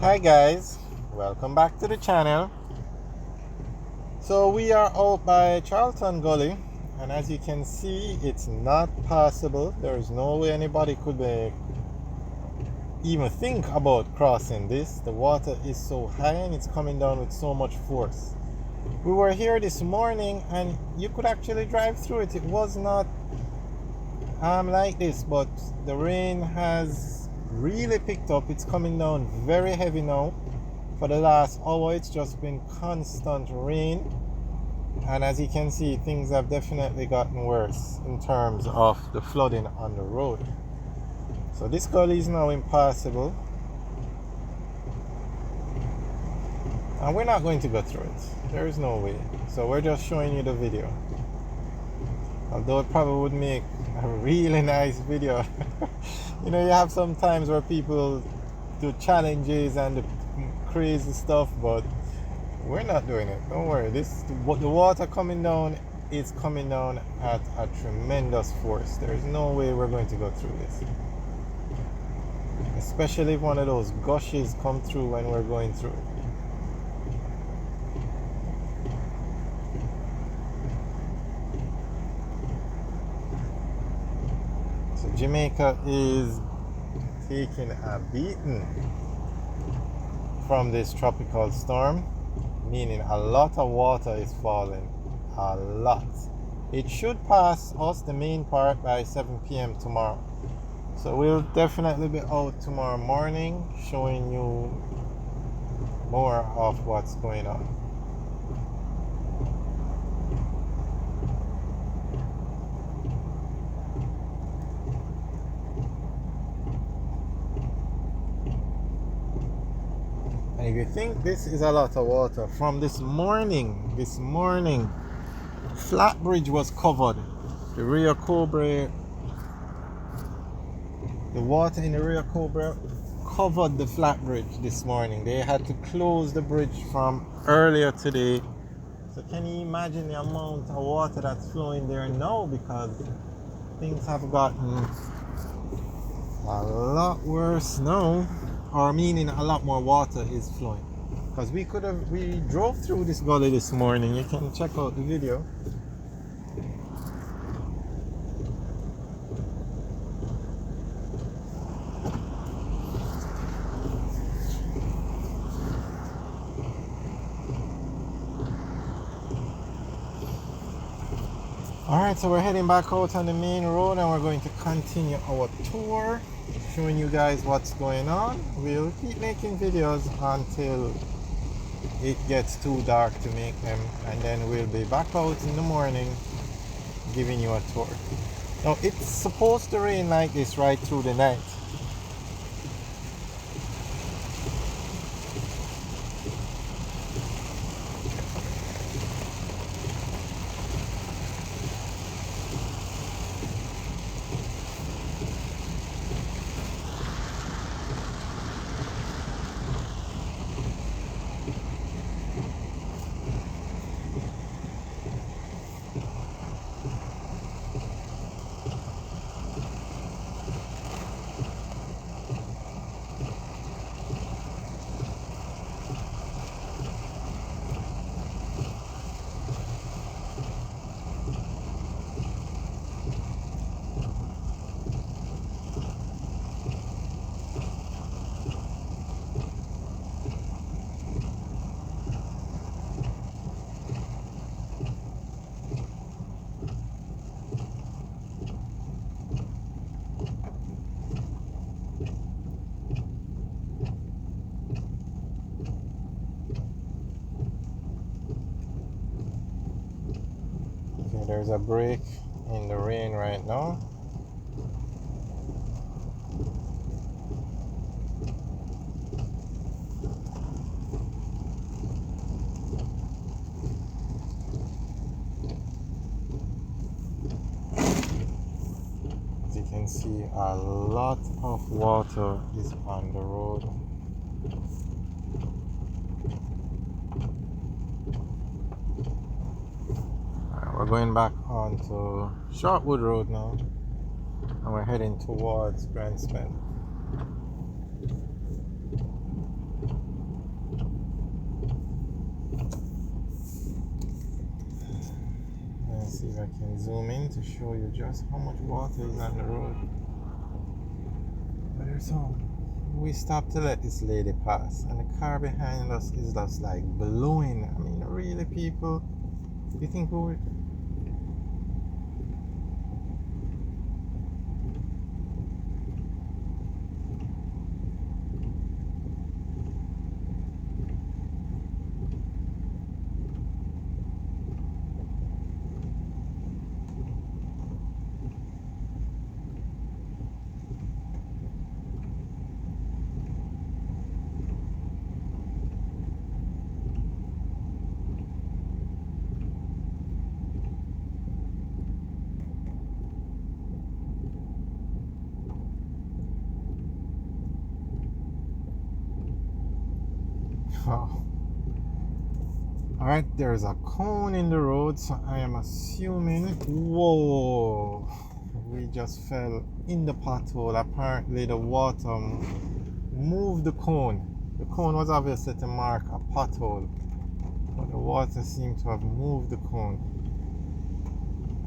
Hi guys, welcome back to the channel. So we are out by Charlton Gully, and as you can see, it's not passable. There is no way anybody could even think about crossing this. The water is so high and it's coming down with so much force. We were here this morning and you could actually drive through it. It was not like this, but the rain has really picked up. It's coming down very heavy now. For the last hour, it's just been constant rain, and as you can see, things have definitely gotten worse in terms of the flooding on the road. So this gully is now impassable, and we're not going to go through it. There is no way. So we're just showing you the video, although it probably would make a really nice video. You know, you have some times where people do challenges and the crazy stuff, but we're not doing it. Don't worry. The water coming down is coming down at a tremendous force. There's no way we're going to go through this, especially if one of those gushes come through when we're going through it. So Jamaica is taking a beating from this tropical storm, meaning a lot of water is falling. A lot. It should pass us, the main part, by 7 p.m. tomorrow. So we'll definitely be out tomorrow morning showing you more of what's going on. And if you think this is a lot of water, from this morning, Flat Bridge was covered. The Rio Cobre, the water in the Rio Cobre covered the Flat Bridge this morning. They had to close the bridge from earlier today. So can you imagine the amount of water that's flowing there now, because things have gotten a lot worse now, or meaning a lot more water is flowing. Because we drove through this gully this morning. You can check out the video. Alright, so we're heading back out on the main road and we're going to continue our tour, showing you guys what's going on. We'll keep making videos until it gets too dark to make them, and then we'll be back out in the morning giving you a tour. Now, it's supposed to rain like this right through the night. Okay, there's a break in the rain right now. As you can see, a lot of water is on the road. We're going back onto Shortwood Road now, and we're heading towards Grand Spend. trying to show you just how much water is on the road. But there's some. We stopped to let this lady pass, and the car behind us is just like blowing. I mean, really, people? You think we would? Oh. Alright, there's a cone in the road, so I am assuming. Whoa! We just fell in the pothole. Apparently, the water moved the cone. The cone was obviously to mark a pothole, but the water seemed to have moved the cone.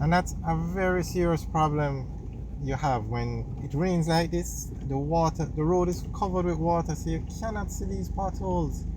And that's a very serious problem you have when it rains like this. The road is covered with water, so you cannot see these potholes.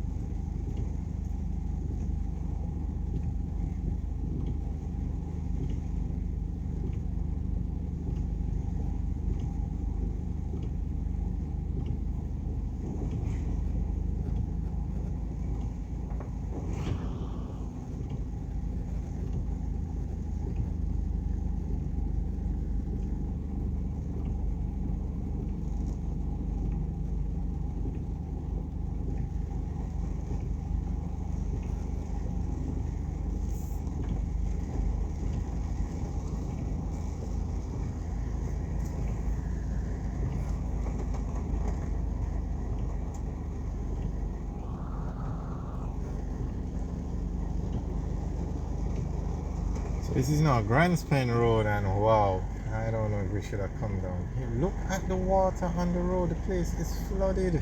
This is now Grand Span Road, and wow, I don't know if we should have come down here. Look at the water on the road. The place is flooded.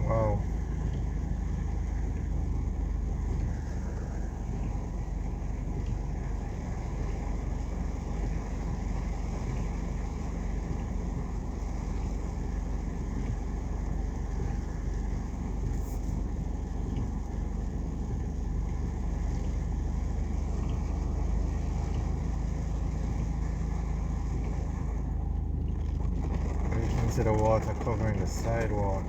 Wow. You can see the water covering the sidewalk.